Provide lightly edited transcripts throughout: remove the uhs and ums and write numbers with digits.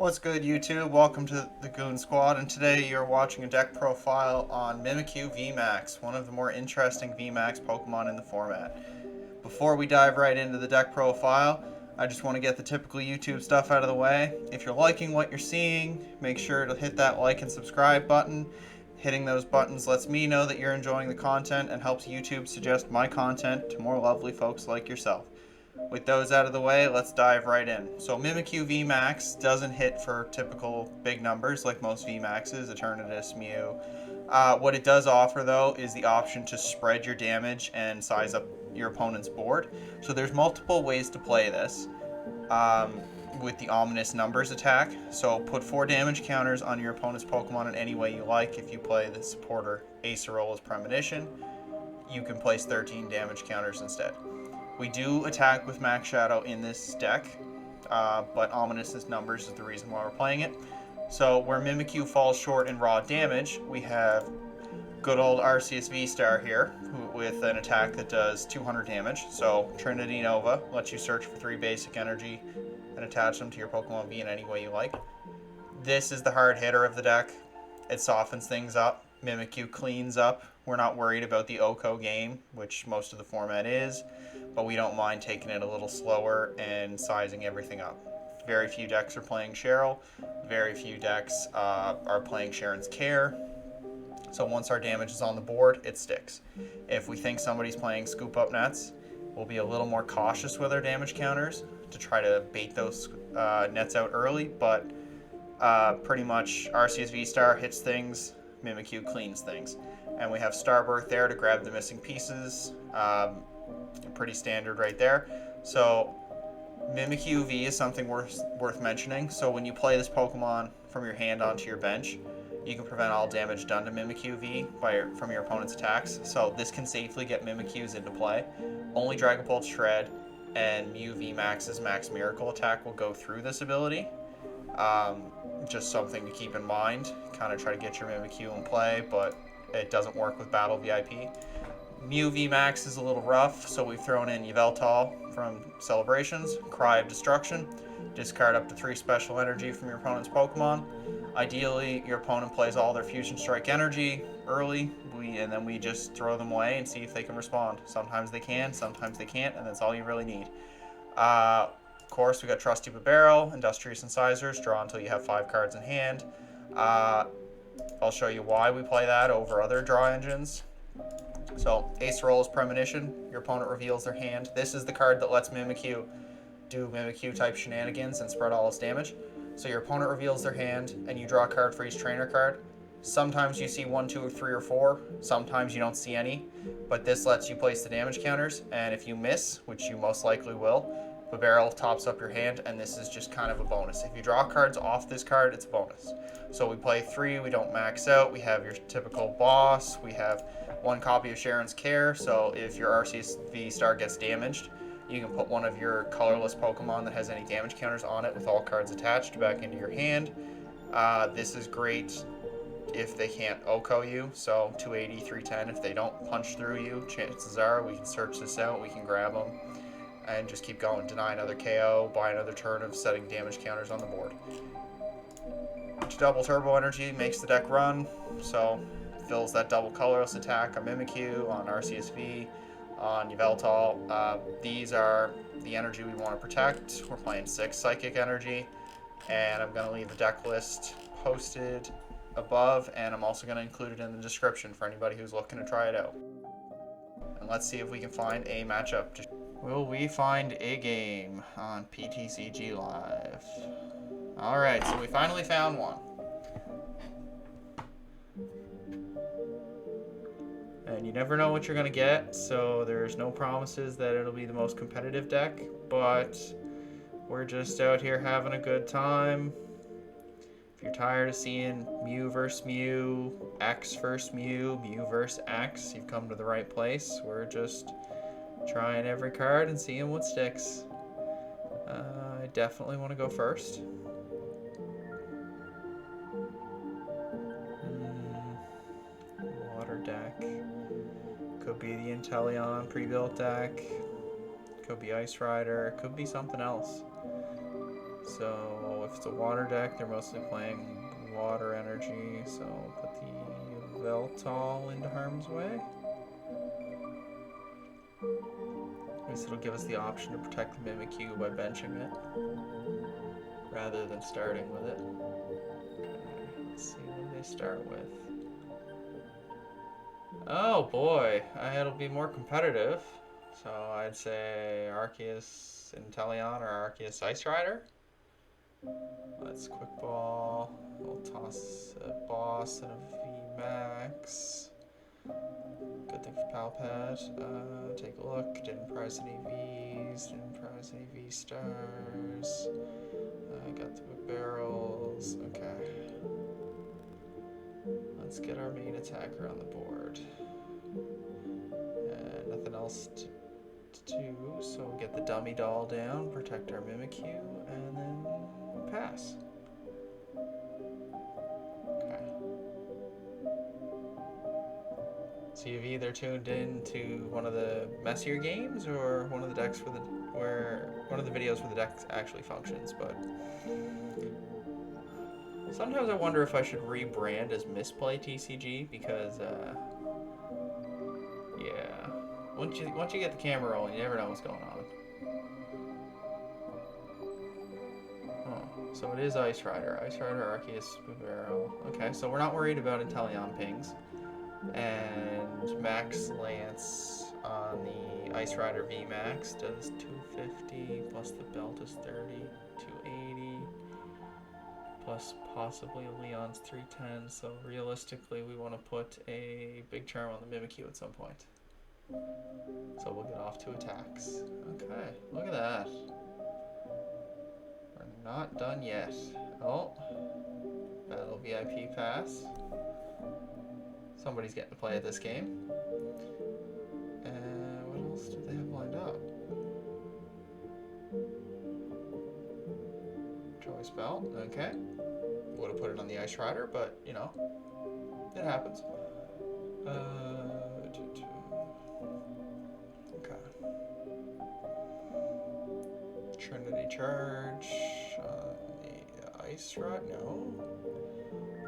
What's good, YouTube? Welcome to the Goon Squad, and today you're watching a deck profile on Mimikyu VMAX, one of the more interesting VMAX Pokemon in the format. Before we dive right into the deck profile, I just want to get the typical YouTube stuff out of the way. If you're liking what you're seeing, make sure to hit that like and subscribe button. Hitting those buttons lets me know that you're enjoying the content and helps YouTube suggest my content to more lovely folks like yourself. With those out of the way, let's dive right in. So Mimikyu VMAX doesn't hit for typical big numbers like most VMAXs, Eternatus, Mew. What it does offer though is the option to spread your damage and size up your opponent's board. So there's multiple ways to play this with the Ominous Numbers attack. So put 4 damage counters on your opponent's Pokemon in any way you like. If you play the supporter Acerola's Premonition, you can place 13 damage counters instead. We do attack with Max Shadow in this deck, but Ominous Numbers is the reason why we're playing it. So where Mimikyu falls short in raw damage, we have good old Arceus VSTAR here with an attack that does 200 damage. So Trinity Nova lets you search for 3 basic energy and attach them to your Pokemon V in any way you like. This is the hard hitter of the deck. It softens things up. Mimikyu cleans up. We're not worried about the OHKO game, which most of the format is, but we don't mind taking it a little slower and sizing everything up. Very few decks are playing Cheryl. Very few decks are playing Cheren's Care. So once our damage is on the board, it sticks. If we think somebody's playing Scoop Up Nets, we'll be a little more cautious with our damage counters to try to bait those nets out early, but pretty much Arceus VSTAR hits things, Mimikyu cleans things. And we have Starbirth there to grab the missing pieces. Pretty standard right there. So Mimikyu V is something worth mentioning. So when you play this Pokemon from your hand onto your bench, you can prevent all damage done to Mimikyu V from your opponent's attacks. So this can safely get Mimikyus into play. Only Dragon Pulse Shred and Mew VMAX's Max Miracle attack will go through this ability. Just something to keep in mind. Kind of try to get your Mimikyu in play, but it doesn't work with Battle VIP. Mew VMAX is a little rough, so we've thrown in Yveltal from Celebrations, Cry of Destruction. Discard up to 3 special energy from your opponent's Pokemon. Ideally, your opponent plays all their Fusion Strike energy early, and then we just throw them away and see if they can respond. Sometimes they can, sometimes they can't, and that's all you really need. Of course, we got Trusty Bibarel, Industrious Incisors, draw until you have 5 cards in hand. I'll show you why we play that over other draw engines. So, Acerola's Premonition, your opponent reveals their hand. This is the card that lets Mimikyu do Mimikyu type shenanigans and spread all its damage. So your opponent reveals their hand and you draw a card for each trainer card. Sometimes you see 1, 2, 3, or 4. Sometimes you don't see any. But this lets you place the damage counters, and if you miss, which you most likely will, Bibarel tops up your hand, and this is just kind of a bonus. If you draw cards off this card, it's a bonus. So we play 3, we don't max out, we have your typical boss, we have 1 copy of Cheren's Care, so if your Arceus VSTAR gets damaged, you can put one of your colorless Pokemon that has any damage counters on it with all cards attached back into your hand. This is great if they can't OHKO you, so 280, 310, if they don't punch through you, chances are we can search this out, we can grab them, and just keep going. Deny another KO, buy another turn of setting damage counters on the board. Double Turbo Energy makes the deck run, so fills that double colorless attack on Mimikyu, on Arceus V, on Yveltal. These are the energy we want to protect. We're playing 6 Psychic Energy, and I'm going to leave the deck list posted above, and I'm also going to include it in the description for anybody who's looking to try it out. And let's see if we can find a matchup. Will we find a game on PTCG Live? Alright, so we finally found one. And you never know what you're going to get, so there's no promises that it'll be the most competitive deck, but we're just out here having a good time. If you're tired of seeing Mew versus Mew, X versus Mew, Mew versus X, you've come to the right place. We're just trying every card and seeing what sticks. I definitely want to go first. Water deck. Could be the Inteleon pre-built deck. Could be Ice Rider. Could be something else. So if it's a water deck, they're mostly playing water energy. So put the Yveltal into harm's way. At least it'll give us the option to protect the Mimikyu by benching it, rather than starting with it. Okay, let's see what they start with. Oh boy, it'll be more competitive. So I'd say Arceus Inteleon or Arceus Ice Rider. Let's quick ball. We'll toss a boss and a VMAX. Good thing for Pal Pad. Take a look. Didn't prize any Vs. Didn't prize any V-stars. Got the barrels. Okay. Let's get our main attacker on the board. And nothing else to do, so we'll get the dummy doll down, protect our Mimikyu, and then pass. Okay. So you've either tuned in to one of the messier games or one of the decks where one of the videos where the deck actually functions, but sometimes I wonder if I should rebrand as Misplay TCG because yeah. Once you get the camera rolling, you never know what's going on. Oh, so it is Ice Rider. Ice Rider, Arceus, Bibarel. Okay, so we're not worried about Inteleon pings. And Max Lance on the Ice Rider VMAX does 250, plus the belt is 30, 280, plus possibly Leon's 310. So realistically, we want to put a Big Charm on the Mimikyu at some point. So we'll get off to attacks. Okay, look at that. We're not done yet. Oh, Battle VIP Pass. Somebody's getting to play at this game. And what else do they have lined up? Choice Belt, okay. Would have put it on the Ice Rider, but you know, it happens. Trinity Charge, the Ice Rod, no.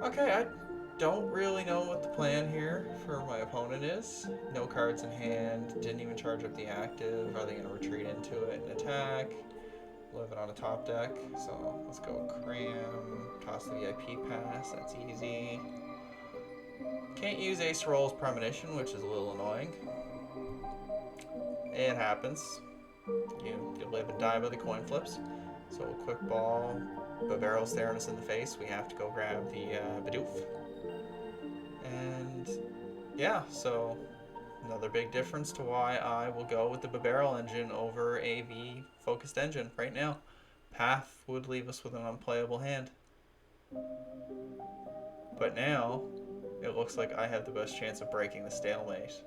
Okay, I don't really know what the plan here for my opponent is. No cards in hand, didn't even charge up the active. Are they going to retreat into it and attack? Live it on a top deck. So let's go Cram, toss the VIP pass, that's easy. Can't use Acerola as Premonition, which is a little annoying. It happens. You live and die by the coin flips. So a quick ball, Bibarel's staring us in the face. We have to go grab the Bidoof. And yeah, so another big difference to why I will go with the Bibarel engine over a V-focused engine right now. Path would leave us with an unplayable hand. But now, it looks like I have the best chance of breaking the stalemate.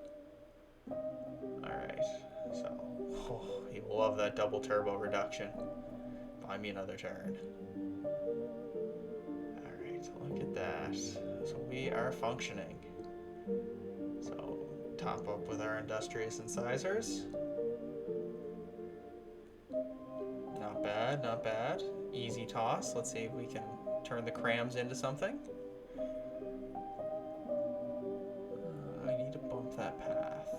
Alright, so... Oh, you will love that double turbo reduction. Buy me another turn. Alright, look at that. So we are functioning. So top up with our Industrious Incisors. Not bad, not bad. Easy toss. Let's see if we can turn the crams into something. I need to bump that path.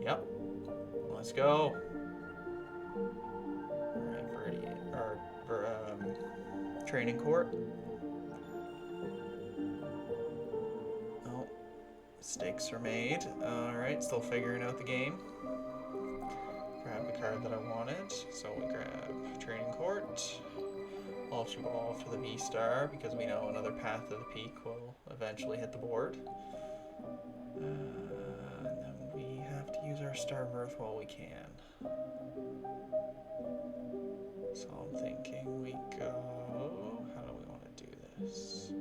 Yep. Let's go. Alright, Training Court. Oh, mistakes are made. Alright, still figuring out the game. Grab the card that I wanted. So we grab Training Court. Ultra Ball for the V-Star, because we know another Path of the Peak will eventually hit the board. And then we have to use our Star Mirth while we can. So I'm thinking we go... How do we want to do this?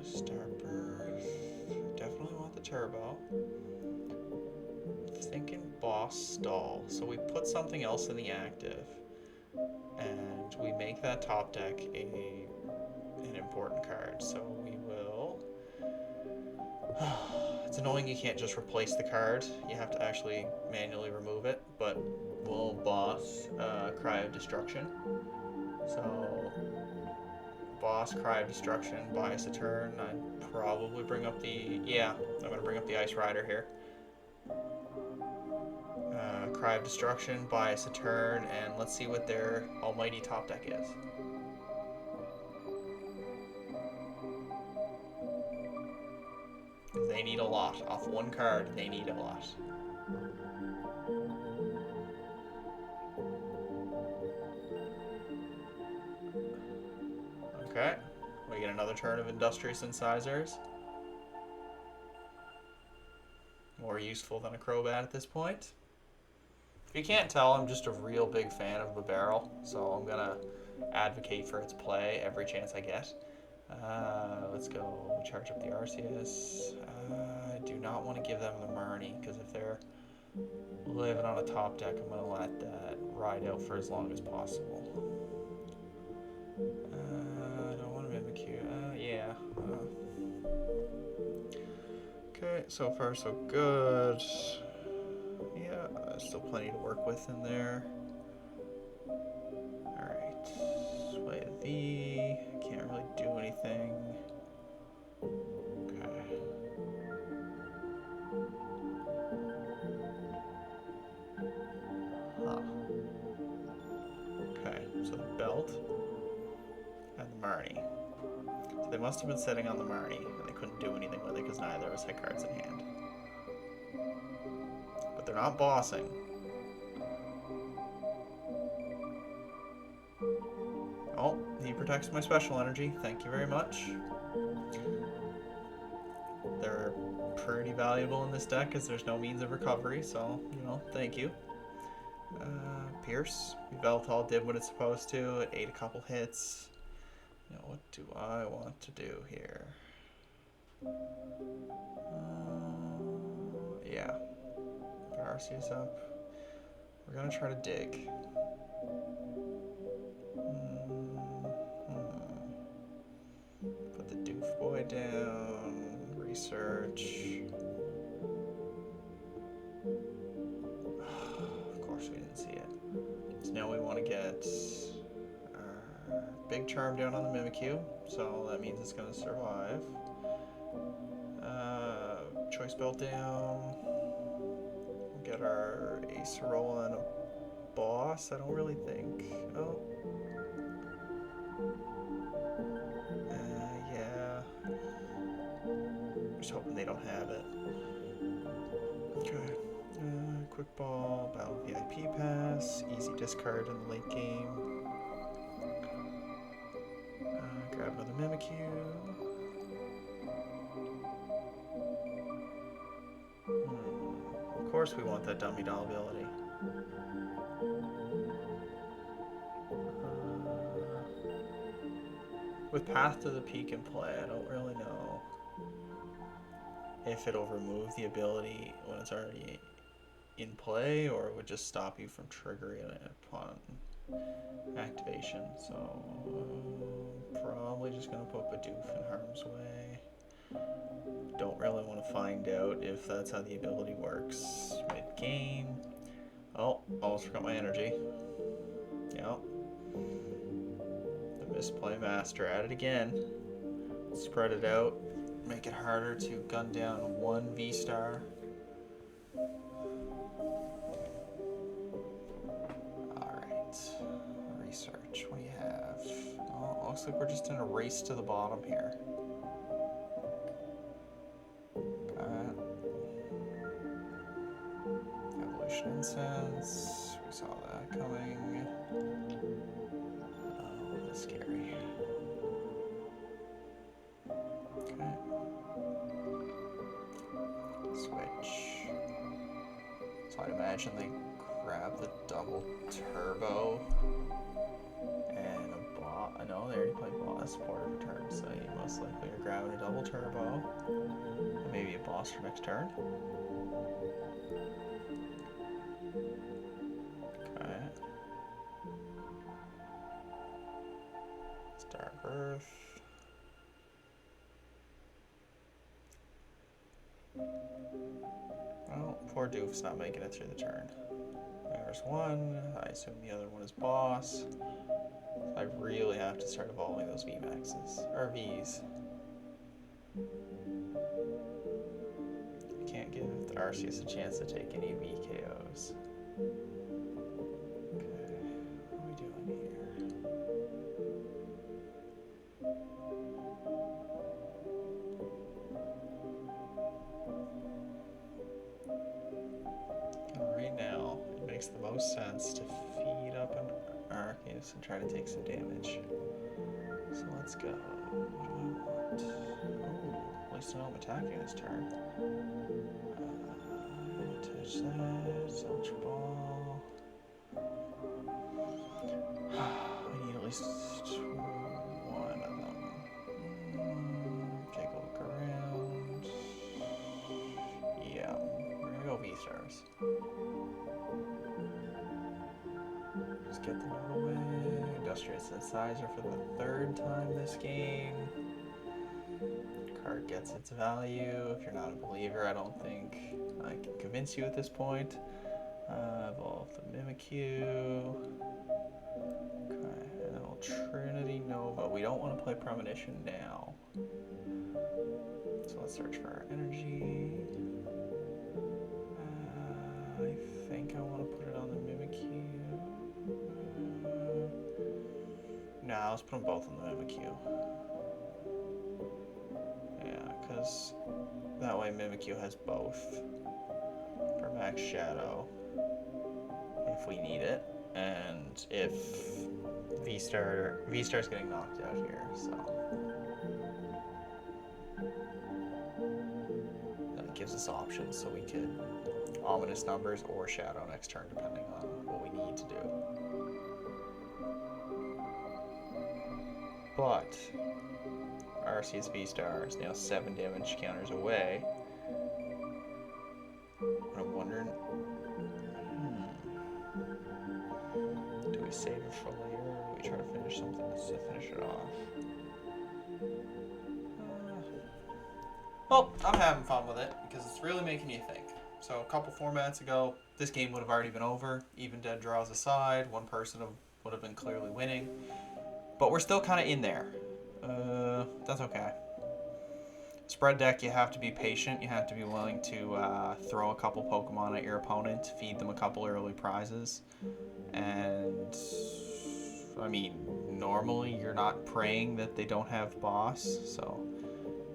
Star Birth. Definitely want the turbo. Thinking Boss Stall. So we put something else in the active. And we make that top deck an important card. So we will... It's annoying you can't just replace the card. You have to actually manually remove it, but we'll boss Cry of Destruction. So, boss Cry of Destruction, bias a turn. I'd probably bring up the... Yeah, I'm going to bring up the Ice Rider here. Cry of Destruction, bias a turn, and let's see what their almighty top deck is. They need a lot. Off one card, they need a lot. Okay, we get another turn of Industrious Incisors. More useful than a Crobat at this point. If you can't tell, I'm just a real big fan of Bibarel, so I'm gonna advocate for its play every chance I get. Let's go charge up the Arceus. I do not want to give them the Marnie, because if they're living on a top deck, I'm going to let that ride out for as long as possible. I don't want to Mimikyu. Yeah. Okay, so far so good. Yeah, still plenty to work with in there. Alright, sway a V. Can't really do anything. Okay. Huh. Okay, so the belt and the Marnie. So they must have been sitting on the Marnie, and they couldn't do anything with it because neither of us had cards in hand. But they're not bossing. Oh, he protects my special energy. Thank you very much. They're pretty valuable in this deck because there's no means of recovery, so, you know, thank you. Pierce. Yveltal did what it's supposed to. It ate a couple hits. Now, what do I want to do here? Yeah. Put Arceus up. We're going to try to dig. Put the Doof boy down. Research. Of course we didn't see it. So now we want to get our Big Charm down on the Mimikyu, so that means it's going to survive. Choice Belt down. We'll get our Acerola and a boss, I don't really think. Oh. Yeah. Just hoping they don't have it. Okay. Quick Ball, Battle VIP Pass, easy discard in the late game. Grab another Mimikyu. Of course we want that dummy doll ability. With Path to the Peak in play, I don't really know if it'll remove the ability when it's already in play, or it would just stop you from triggering it upon activation. So probably just gonna put Bidoof in harm's way. Don't really want to find out if that's how the ability works mid-game. Oh, almost forgot my energy. Yep. The misplay master at it again. Spread it out. Make it harder to gun down one V-Star. Alright. Research. What do you have? Oh, looks like we're just in a race to the bottom here. Evolution Incense. We saw that coming. Oh, that's scary. Okay. Switch. So I'd imagine they grab the double turbo and a bot. No, they already played bot as support of a turn, so you most likely are grabbing a double turbo and maybe a boss for next turn. Okay. Star Earth. Well, poor Doof's not making it through the turn. There's one. I assume the other one is boss. I really have to start evolving those VMAXs, or Vs. I can't give the Arceus a chance to take any VKOs. Okay, what are we doing here? Right now, it makes the most sense to feed up an Arceus and try to take some damage. So let's go. What do I want? Oh, at least I know I'm attacking this turn. Touch that. Ultra Ball. I need at least one of them. Take a look around. Yeah, we're gonna go V-Stars. Just get them out of the way. Industrial Synthesizer for the third time this game. Card gets its value. If you're not a believer, I don't think I can convince you at this point. Evolve the Mimikyu. Okay, and then we'll Trinity Nova. We don't want to play Premonition now. So let's search for our energy. I think I want to put it on the Mimikyu. Nah, let's put them both on the Mimikyu. Yeah, because that way Mimikyu has both for Max Shadow if we need it, and if V-Star's getting knocked out here, so that gives us options, so we could Ominous Numbers or Shadow next turn depending on what we need to do. But Arceus V-Star is now 7 damage counters away. I'm wondering, do we save it for later, or do we try to finish something to finish it off? Well, I'm having fun with it because it's really making you think. So a couple formats ago, this game would have already been over, even dead draws aside. One person would have been clearly winning. But we're still kind of in there. That's okay. Spread deck, you have to be patient. You have to be willing to throw a couple Pokemon at your opponent, feed them a couple early prizes. And, I mean, normally you're not praying that they don't have boss, so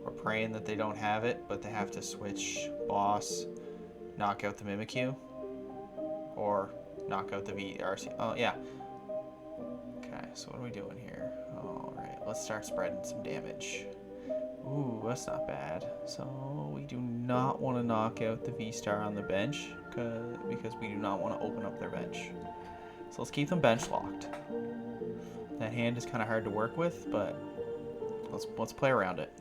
we're praying that they don't have it, but they have to switch boss, knock out the Mimikyu, or knock out the VRC. Oh, yeah. Okay, so what are we doing here? Alright, let's start spreading some damage. Ooh, that's not bad. So we do not want to knock out the V-Star on the bench because we do not want to open up their bench. So let's keep them bench locked. That hand is kind of hard to work with, but let's play around it.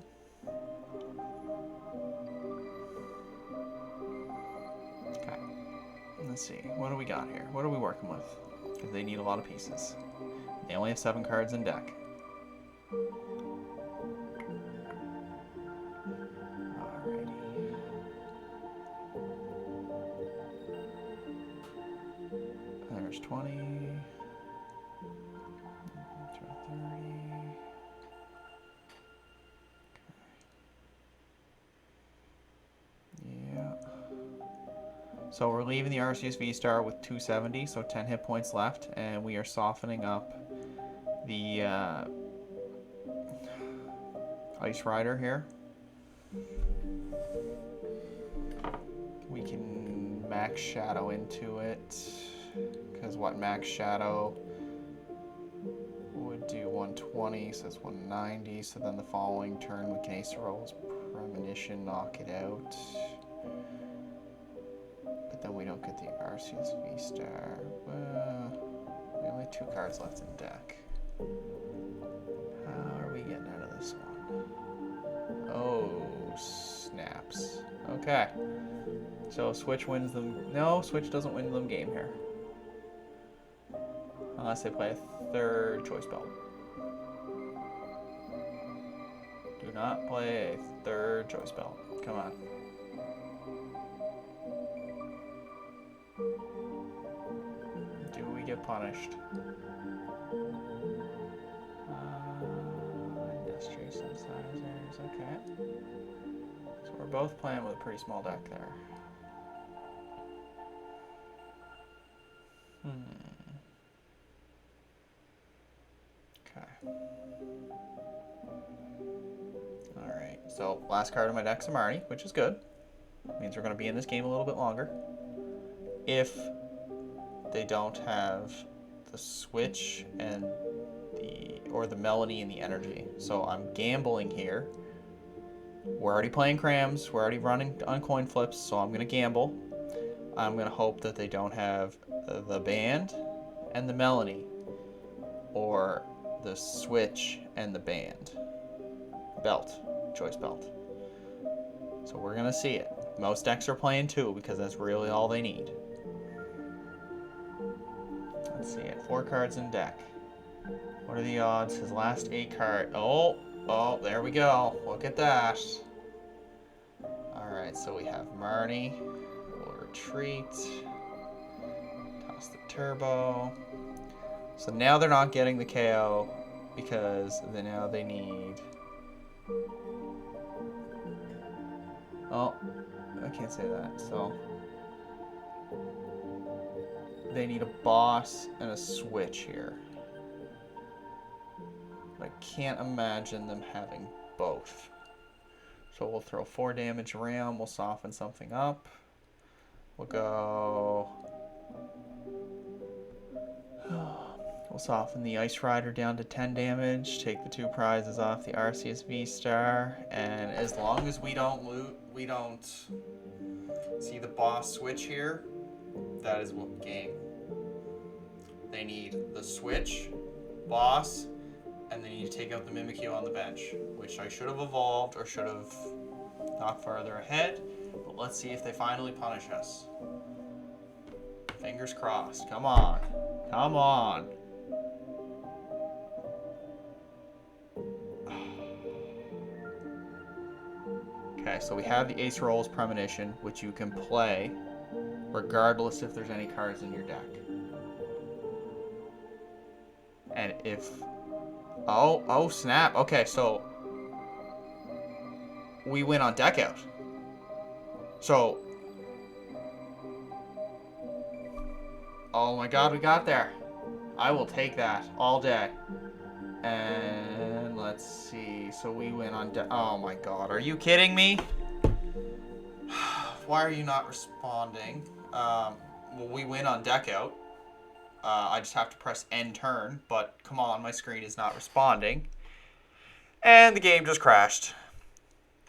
Okay. Let's see. What do we got here? What are we working with? Because they need a lot of pieces. They only have 7 cards in deck. Alrighty. There's 20. 30. Yeah. So we're leaving the Arceus V-Star with 270, so 10 hit points left, and we are softening up the Ice Rider here. We can Max Shadow into it, because what Max Shadow would do 120, so that's 190, so then the following turn we can Acerola's Premonition, knock it out. But then we don't get the Arceus V-Star. We only have 2 cards left in deck. How are we getting out of this one? Oh, snaps. Okay. So Switch wins them. No, Switch doesn't win them game here. Unless they play a 3rd Choice Belt. Do not play a 3rd Choice Belt. Come on. punished. Industry synthesizers, okay. So we're both playing with a pretty small deck there. Okay. Alright, so last card of my deck's a Marnie, which is good. Means we're going to be in this game a little bit longer. If they don't have the Switch and the Melody and the Energy. So I'm gambling here. We're already playing crams. We're already running on coin flips, so I'm going to gamble. I'm going to hope that they don't have the band and the Melody, or the Switch and the band. Belt. Choice Belt. So we're going to see it. Most decks are playing 2 because that's really all they need. Let's see it. 4 cards in deck. What are the odds? His last 8 card. Oh, there we go. Look at that. Alright, so we have Marnie. We'll retreat. Toss the turbo. So now they're not getting the KO because now they need... Oh, I can't say that. So they need a boss and a switch here. I can't imagine them having both. So we'll throw 4 damage ram. We'll soften something up. We'll go... We'll soften the Ice Rider down to 10 damage. Take the 2 prizes off the Arceus V-Star. And as long as we don't see the boss switch here, that is what game. They need the switch, boss, and they need to take out the Mimikyu on the bench, which I should have evolved or should have knocked farther ahead. But let's see if they finally punish us. Fingers crossed. Come on. Come on. Okay, so we have the Acerola Premonition, which you can play regardless if there's any cards in your deck. And if... Oh snap. Okay, so we win on deck out. So... Oh my god, we got there. I will take that all day. And let's see. So we win on deck. Oh my god, are you kidding me? Why are you not responding? Well, we win on deck out. I just have to press end turn, but come on, my screen is not responding. And the game just crashed.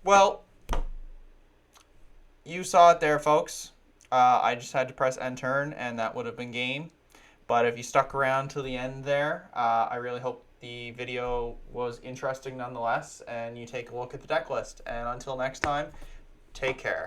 Well, you saw it there, folks. I just had to press end turn, and that would have been game. But if you stuck around to the end there, I really hope the video was interesting nonetheless, and you take a look at the deck list. And until next time, take care.